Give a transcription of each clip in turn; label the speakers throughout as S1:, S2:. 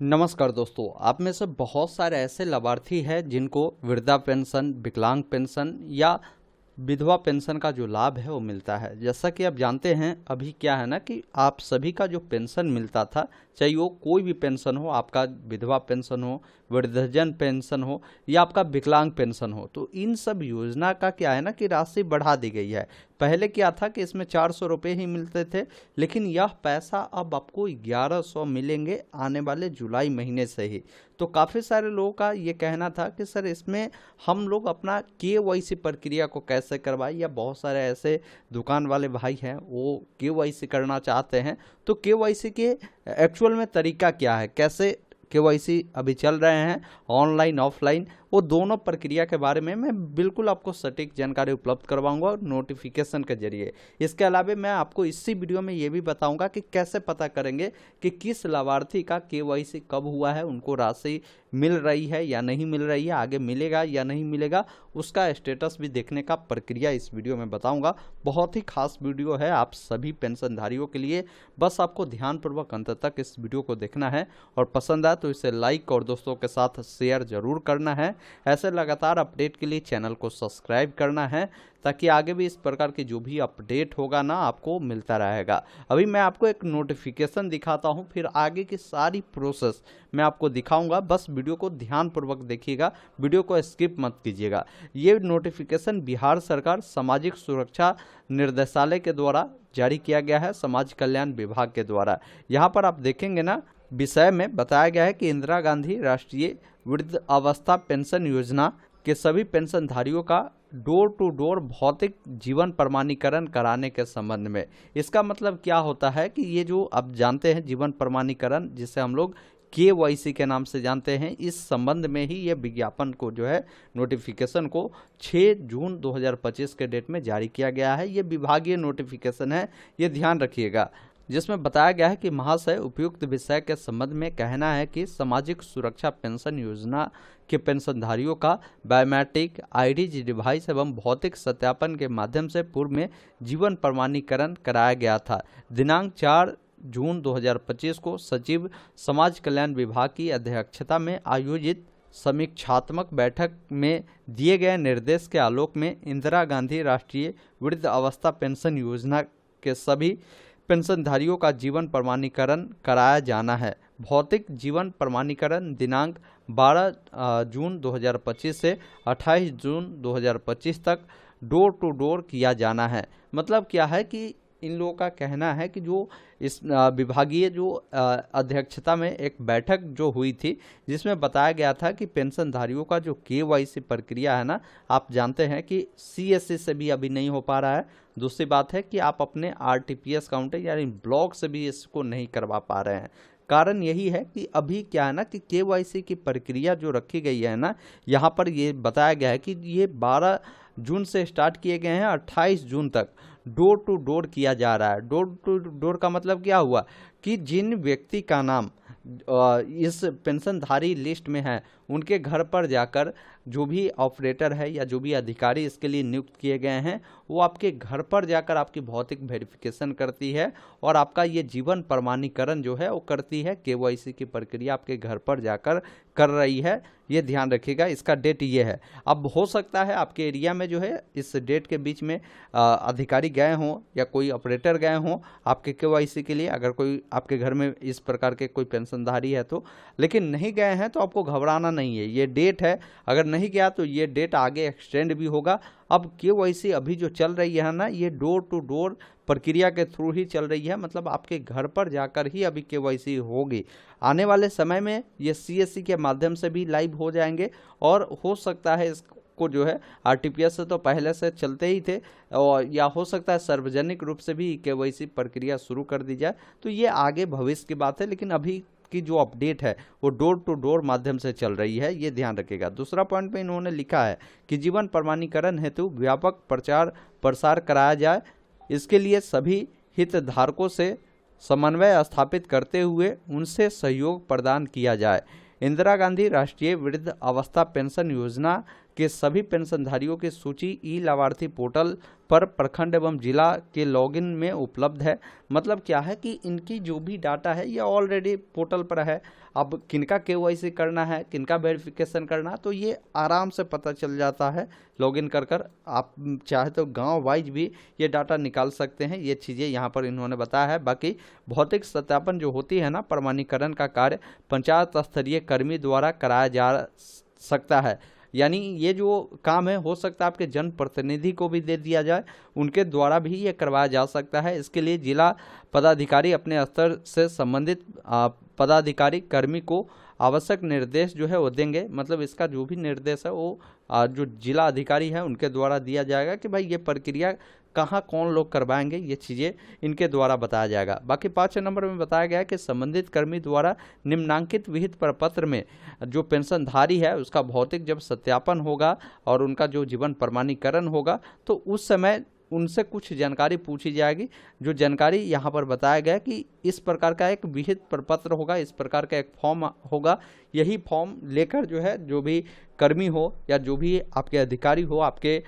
S1: नमस्कार दोस्तों, आप में से बहुत सारे ऐसे लाभार्थी हैं जिनको वृद्धा पेंशन, विकलांग पेंशन या विधवा पेंशन का जो लाभ है वो मिलता है। जैसा कि आप जानते हैं, अभी क्या है ना कि आप सभी का जो पेंशन मिलता था, चाहे वो कोई भी पेंशन हो, आपका विधवा पेंशन हो, वृद्धजन पेंशन हो या आपका विकलांग पेंशन हो, तो इन सब योजना का क्या है ना कि राशि बढ़ा दी गई है। पहले क्या था कि इसमें 400 रुपये ही मिलते थे, लेकिन यह पैसा अब आपको 1100 मिलेंगे आने वाले जुलाई महीने से ही। तो काफ़ी सारे लोगों का ये कहना था कि सर इसमें हम लोग अपना केवाईसी प्रक्रिया को कैसे करवाएं, या बहुत सारे ऐसे दुकान वाले भाई हैं वो केवाईसी करना चाहते हैं। तो केवाईसी के एक्चुअल में तरीका क्या है, कैसे केवाईसी अभी चल रहे हैं, ऑनलाइन ऑफलाइन, वो दोनों प्रक्रिया के बारे में मैं बिल्कुल आपको सटीक जानकारी उपलब्ध करवाऊंगा नोटिफिकेशन के जरिए। इसके अलावा मैं आपको इसी वीडियो में ये भी बताऊंगा कि कैसे पता करेंगे कि किस लाभार्थी का केवाईसी कब हुआ है, उनको राशि मिल रही है या नहीं मिल रही है, आगे मिलेगा या नहीं मिलेगा, उसका स्टेटस भी देखने का प्रक्रिया इस वीडियो में बताऊंगा। बहुत ही खास वीडियो है आप सभी पेंशनधारियों के लिए। बस आपको ध्यानपूर्वक अंत तक इस वीडियो को देखना है और पसंद आए तो इसे लाइक और दोस्तों के साथ शेयर जरूर करना है। ऐसे लगातार अपडेट के लिए चैनल को सब्सक्राइब करना है, ताकि आगे भी इस प्रकार की जो भी अपडेट होगा ना आपको मिलता रहेगा। अभी मैं आपको एक नोटिफिकेशन दिखाता हूं, फिर आगे की सारी प्रोसेस मैं आपको दिखाऊंगा। बस वीडियो को ध्यानपूर्वक देखिएगा, वीडियो को स्किप मत कीजिएगा। ये नोटिफिकेशन बिहार सरकार सामाजिक सुरक्षा निर्देशालय के द्वारा जारी किया गया है, समाज कल्याण विभाग के द्वारा। यहाँ पर आप देखेंगे ना, विषय में बताया गया है कि इंदिरा गांधी राष्ट्रीय वृद्ध अवस्था पेंशन योजना के सभी पेंशनधारियों का डोर टू डोर भौतिक जीवन प्रमाणीकरण कराने के संबंध में। इसका मतलब क्या होता है कि ये जो आप जानते हैं जीवन प्रमाणीकरण, जिसे हम लोग केवाईसी के नाम से जानते हैं, इस संबंध में ही ये विज्ञापन को जो है नोटिफिकेशन को 6 जून 2025 के डेट में जारी किया गया है। ये विभागीय नोटिफिकेशन है, ये ध्यान रखिएगा, जिसमें बताया गया है कि महाशय उपयुक्त विषय के संबंध में कहना है कि सामाजिक सुरक्षा पेंशन योजना के पेंशनधारियों का बायोमेट्रिक आईडी डिवाइस एवं भौतिक सत्यापन के माध्यम से पूर्व में जीवन प्रमाणीकरण कराया गया था। दिनांक 4 जून 2025 को सचिव समाज कल्याण विभाग की अध्यक्षता में आयोजित समीक्षात्मक बैठक में दिए गए निर्देश के आलोक में इंदिरा गांधी राष्ट्रीय वृद्ध अवस्था पेंशन योजना के सभी पेंशनधारियों का जीवन प्रमाणीकरण कराया जाना है। भौतिक जीवन प्रमाणीकरण दिनांक 12 जून 2025 से 28 जून 2025 तक डोर टू डोर किया जाना है। मतलब क्या है कि इन लोगों का कहना है कि जो इस विभागीय जो अध्यक्षता में एक बैठक जो हुई थी, जिसमें बताया गया था कि पेंशनधारियों का जो केवाईसी प्रक्रिया है ना, आप जानते हैं कि सीएससी से भी अभी नहीं हो पा रहा है। दूसरी बात है कि आप अपने आरटीपीएस काउंटर यानी ब्लॉक से भी इसको नहीं करवा पा रहे हैं। कारण यही है कि अभी क्या है ना कि केवाईसी की प्रक्रिया जो रखी गई है ना, यहाँ पर ये बताया गया है कि ये 12 जून से स्टार्ट किए गए हैं, 28 जून तक डोर टू डोर किया जा रहा है। डोर टू डोर का मतलब क्या हुआ कि जिन व्यक्ति का नाम इस पेंशनधारी लिस्ट में है, उनके घर पर जाकर जो भी ऑपरेटर है या जो भी अधिकारी इसके लिए नियुक्त किए गए हैं, वो आपके घर पर जाकर आपकी भौतिक वेरिफिकेशन करती है और आपका ये जीवन प्रमाणीकरण जो है वो करती है। केवाईसी की प्रक्रिया आपके घर पर जाकर कर रही है, ये ध्यान रखिएगा। इसका डेट ये है। अब हो सकता है आपके एरिया में जो है इस डेट के बीच में अधिकारी गए हों या कोई ऑपरेटर गए हों आपके केवाईसी के लिए, अगर कोई आपके घर में इस प्रकार के कोई पेंशनधारी है तो। लेकिन नहीं गए हैं तो आपको घबराना नहीं है, ये डेट है। अगर नहीं गया तो ये डेट आगे एक्सटेंड भी होगा। अब केवाईसी अभी जो चल रही है ना, ये डोर टू डोर प्रक्रिया के थ्रू ही चल रही है, मतलब आपके घर पर जाकर ही अभी केवाईसी होगी। आने वाले समय में ये सीएससी के माध्यम से भी लाइव हो जाएंगे, और हो सकता है इसको जो है आरटीपीएस से तो पहले से चलते ही थे, और या हो सकता है सार्वजनिक रूप से भी केवाईसी प्रक्रिया शुरू कर दी जाए। तो ये आगे भविष्य की बात है, लेकिन अभी की जो अपडेट है वो डोर टू डोर माध्यम से चल रही है, ये ध्यान रखिएगा। दूसरा पॉइंट में इन्होंने लिखा है कि जीवन प्रमाणीकरण हेतु व्यापक प्रचार प्रसार कराया जाए। इसके लिए सभी हितधारकों से समन्वय स्थापित करते हुए उनसे सहयोग प्रदान किया जाए। इंदिरा गांधी राष्ट्रीय वृद्ध अवस्था पेंशन योजना के सभी पेंशनधारियों की सूची ई लाभार्थी पोर्टल पर प्रखंड एवं जिला के लॉगिन में उपलब्ध है। मतलब क्या है कि इनकी जो भी डाटा है ये ऑलरेडी पोर्टल पर है। अब किनका केवाईसी करना है, किनका वेरिफिकेशन करना है, तो ये आराम से पता चल जाता है लॉगिन कर आप चाहे तो गांव वाइज भी ये डाटा निकाल सकते हैं। ये चीज़ें यहाँ पर इन्होंने बताया है। बाकी भौतिक सत्यापन जो होती है ना, प्रमाणीकरण का कार्य पंचायत स्तरीय कर्मी द्वारा कराया जा सकता है। यानी ये जो काम है हो सकता है आपके जनप्रतिनिधि को भी दे दिया जाए, उनके द्वारा भी ये करवाया जा सकता है। इसके लिए जिला पदाधिकारी अपने स्तर से संबंधित पदाधिकारी कर्मी को आवश्यक निर्देश जो है वो देंगे। मतलब इसका जो भी निर्देश है वो जो जिला अधिकारी है उनके द्वारा दिया जाएगा कि भाई ये प्रक्रिया कहाँ कौन लोग करवाएंगे, ये चीज़ें इनके द्वारा बताया जाएगा। बाकी 5 नंबर में बताया गया है कि संबंधित कर्मी द्वारा निम्नांकित विहित प्रपत्र में जो पेंशनधारी है उसका भौतिक जब सत्यापन होगा और उनका जो जीवन प्रमाणीकरण होगा तो उस समय उनसे कुछ जानकारी पूछी जाएगी। जो जानकारी यहाँ पर बताया गया कि इस प्रकार का एक विहित प्रपत्र होगा, इस प्रकार का एक फॉर्म होगा। यही फॉर्म लेकर जो है जो भी कर्मी हो या जो भी आपके अधिकारी हो आपके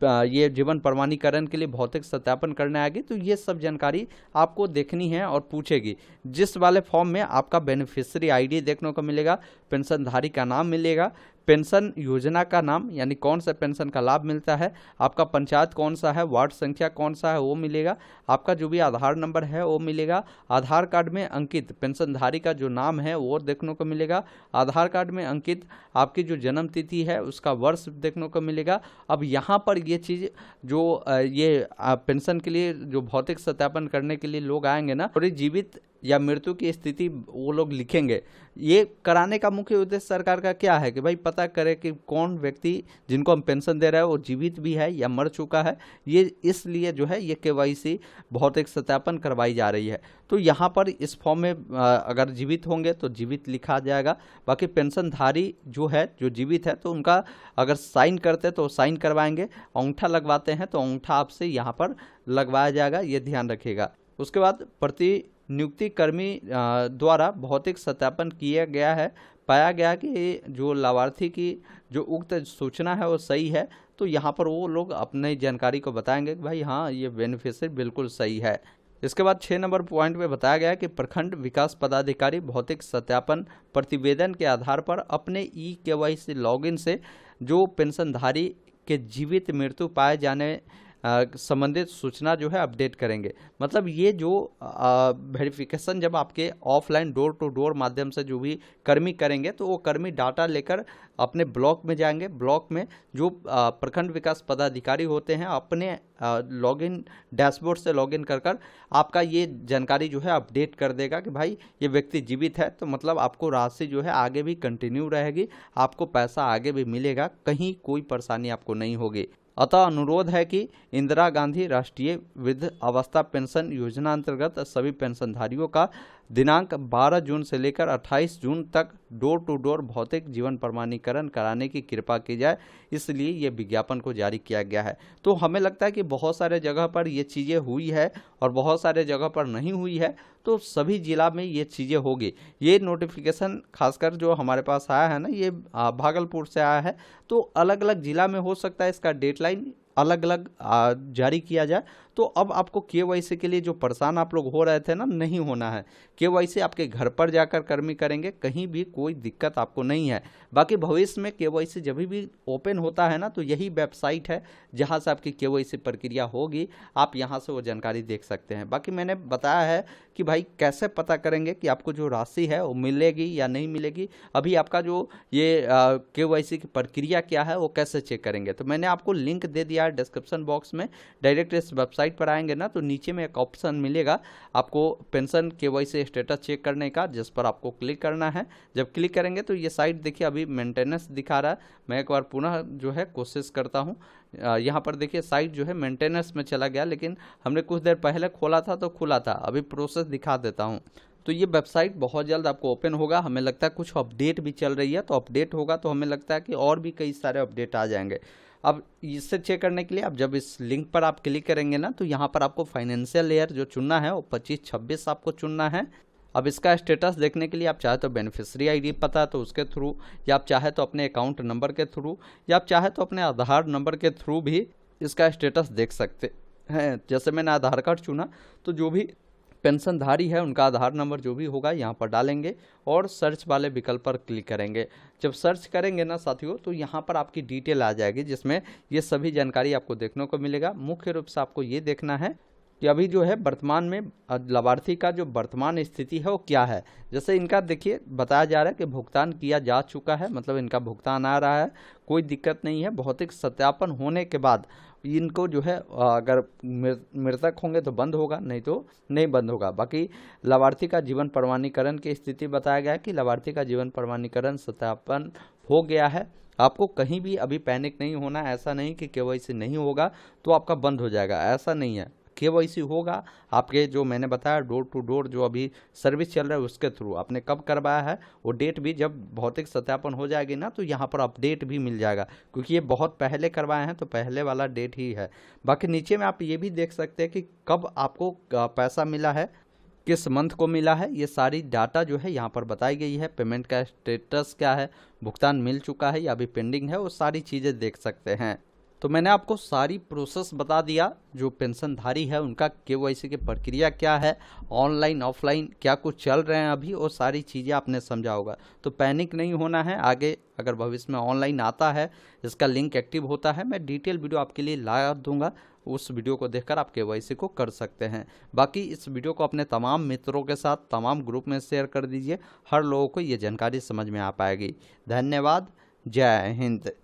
S1: ये जीवन प्रमाणीकरण के लिए भौतिक सत्यापन करने आएगी, तो ये सब जानकारी आपको देखनी है और पूछेगी। जिस वाले फॉर्म में आपका बेनिफिशियरी आईडी देखने को मिलेगा, पेंशनधारी का नाम मिलेगा, पेंशन योजना का नाम यानी कौन सा पेंशन का लाभ मिलता है, आपका पंचायत कौन सा है, वार्ड संख्या कौन सा है वो मिलेगा, आपका जो भी आधार नंबर है वो मिलेगा, आधार कार्ड में अंकित पेंशनधारी का जो नाम है वो देखने को मिलेगा, आधार कार्ड में अंकित आपकी जो जन्म तिथि है उसका वर्ष देखने को मिलेगा। अब यहाँ पर ये चीज़ जो ये पेंशन के लिए जो भौतिक सत्यापन करने के लिए लोग आएंगे ना, थोड़ी जीवित या मृत्यु की स्थिति वो लोग लिखेंगे। ये कराने का मुख्य उद्देश्य सरकार का क्या है कि भाई पता करे कि कौन व्यक्ति जिनको हम पेंशन दे रहे हैं वो जीवित भी है या मर चुका है। ये इसलिए जो है ये केवाईसी भौतिक सत्यापन करवाई जा रही है। तो यहाँ पर इस फॉर्म में अगर जीवित होंगे तो जीवित लिखा जाएगा। बाकी पेंशनधारी जो है जो जीवित है तो उनका अगर साइन करते तो साइन करवाएंगे, अंगूठा लगवाते हैं तो अंगूठा आपसे यहाँ पर लगवाया जाएगा, ये ध्यान रखिएगा। उसके बाद प्रति नियुक्ति कर्मी द्वारा भौतिक सत्यापन किया गया है, पाया गया कि जो लाभार्थी की जो उक्त सूचना है वो सही है, तो यहाँ पर वो लोग अपनी जानकारी को बताएंगे कि भाई हाँ ये बेनिफिशियरी बिल्कुल सही है। इसके बाद 6 नंबर पॉइंट में बताया गया है कि प्रखंड विकास पदाधिकारी भौतिक सत्यापन प्रतिवेदन के आधार पर अपने ई केवाईसी लॉगिन से जो पेंशनधारी के जीवित मृत्यु पाए जाने संबंधित सूचना जो है अपडेट करेंगे। मतलब ये जो वेरिफिकेशन जब आपके ऑफलाइन डोर टू डोर माध्यम से जो भी कर्मी करेंगे तो वो कर्मी डाटा लेकर अपने ब्लॉक में जाएंगे। ब्लॉक में जो प्रखंड विकास पदाधिकारी होते हैं अपने लॉगिन डैशबोर्ड से लॉगिन कर आपका ये जानकारी जो है अपडेट कर देगा कि भाई ये व्यक्ति जीवित है, तो मतलब आपको राशि जो है आगे भी कंटिन्यू रहेगी, आपको पैसा आगे भी मिलेगा, कहीं कोई परेशानी आपको नहीं होगी। अतः अनुरोध है कि इंदिरा गांधी राष्ट्रीय वृद्ध अवस्था पेंशन योजना अंतर्गत सभी पेंशनधारियों का दिनांक 12 जून से लेकर 28 जून तक डोर टू डोर भौतिक जीवन प्रमाणीकरण कराने की कृपा की जाए, इसलिए ये विज्ञापन को जारी किया गया है। तो हमें लगता है कि बहुत सारे जगह पर ये चीज़ें हुई है और बहुत सारे जगह पर नहीं हुई है, तो सभी जिला में ये चीज़ें होगी। ये नोटिफिकेशन खासकर जो हमारे पास आया है ना, ये भागलपुर से आया है, तो अलग अलग जिला में हो सकता है इसका डेडलाइन अलग अलग जारी किया जाए। तो अब आपको केवाईसी के लिए जो परेशान आप लोग हो रहे थे ना, नहीं होना है। केवाईसी आपके घर पर जाकर कर्मी करेंगे, कहीं भी कोई दिक्कत आपको नहीं है। बाकी भविष्य में केवाईसी जब भी ओपन होता है ना, तो यही वेबसाइट है जहां से आपकी केवाईसी प्रक्रिया होगी, आप यहां से वो जानकारी देख सकते हैं। बाकी मैंने बताया है कि भाई कैसे पता करेंगे कि आपको जो राशि है वो मिलेगी या नहीं मिलेगी, अभी आपका जो ये केवाईसी की प्रक्रिया क्या है वो कैसे चेक करेंगे, तो मैंने आपको लिंक दे दिया है डिस्क्रिप्शन बॉक्स में। डायरेक्ट इस वेबसाइट पर आएंगे ना तो नीचे में एक ऑप्शन मिलेगा आपको पेंशन केवाईसी स्टेटस चेक करने का, जिस पर आपको क्लिक करना है। जब क्लिक करेंगे तो ये साइट देखिए अभी मेंटेनेंस दिखा रहा है। मैं एक बार पुनः जो है कोशिश करता हूँ। यहाँ पर देखिए साइट जो है मेंटेनेंस में चला गया, लेकिन हमने कुछ देर पहले खोला था तो खुला था। अभी प्रोसेस दिखा देता हूँ। तो ये वेबसाइट बहुत जल्द आपको ओपन होगा। हमें लगता है कुछ अपडेट भी चल रही है, तो अपडेट होगा तो हमें लगता है कि और भी कई सारे अपडेट आ जाएंगे। अब इससे चेक करने के लिए अब जब इस लिंक पर आप क्लिक करेंगे ना, तो यहाँ पर आपको फाइनेंशियल ईयर जो चुनना है वो 25-26 आपको चुनना है। अब इसका स्टेटस देखने के लिए आप चाहे तो बेनिफिशियरी आईडी पता है तो उसके थ्रू, या आप चाहे तो अपने अकाउंट नंबर के थ्रू, या आप चाहे तो अपने आधार नंबर के थ्रू भी इसका स्टेटस देख सकते हैं। जैसे मैंने आधार कार्ड चुना तो जो भी पेंशनधारी है उनका आधार नंबर जो भी होगा यहाँ पर डालेंगे और सर्च वाले विकल्प पर क्लिक करेंगे। जब सर्च करेंगे ना साथियों तो यहाँ पर आपकी डिटेल आ जाएगी जिसमें ये सभी जानकारी आपको देखने को मिलेगा। मुख्य रूप से आपको ये देखना है कि अभी जो है वर्तमान में लाभार्थी का जो वर्तमान स्थिति है वो क्या है। जैसे इनका देखिए बताया जा रहा है कि भुगतान किया जा चुका है, मतलब इनका भुगतान आ रहा है, कोई दिक्कत नहीं है। भौतिक सत्यापन होने के बाद इनको जो है अगर मृतक होंगे तो बंद होगा, नहीं तो नहीं बंद होगा। बाकी लाभार्थी का जीवन प्रमाणीकरण की स्थिति बताया गया है कि लाभार्थी का जीवन प्रमाणीकरण सत्यापन हो गया है। आपको कहीं भी अभी पैनिक नहीं होना, ऐसा नहीं कि केवाईसी नहीं होगा तो आपका बंद हो जाएगा, ऐसा नहीं है। केवाईसी होगा आपके, जो मैंने बताया डोर टू डोर जो अभी सर्विस चल रहा है उसके थ्रू। आपने कब करवाया है वो डेट भी जब भौतिक सत्यापन हो जाएगी ना तो यहाँ पर अपडेट भी मिल जाएगा, क्योंकि ये बहुत पहले करवाए हैं तो पहले वाला डेट ही है। बाकी नीचे में आप ये भी देख सकते हैं कि कब आपको पैसा मिला है, किस मंथ को मिला है, ये सारी डाटा जो है यहाँ पर बताई गई है। पेमेंट का स्टेटस क्या है, भुगतान मिल चुका है या अभी पेंडिंग है, वो सारी चीज़ें देख सकते हैं। तो मैंने आपको सारी प्रोसेस बता दिया, जो पेंशनधारी है उनका केवाईसी की प्रक्रिया क्या है, ऑनलाइन ऑफलाइन क्या कुछ चल रहे हैं अभी, और सारी चीज़ें आपने समझा होगा। तो पैनिक नहीं होना है। आगे अगर भविष्य में ऑनलाइन आता है, इसका लिंक एक्टिव होता है, मैं डिटेल वीडियो आपके लिए ला दूंगा, उस वीडियो को देखकर आप केवाईसी को कर सकते हैं। बाकी इस वीडियो को अपने तमाम मित्रों के साथ तमाम ग्रुप में शेयर कर दीजिए, हर लोगों को ये जानकारी समझ में आ पाएगी। धन्यवाद, जय हिंद।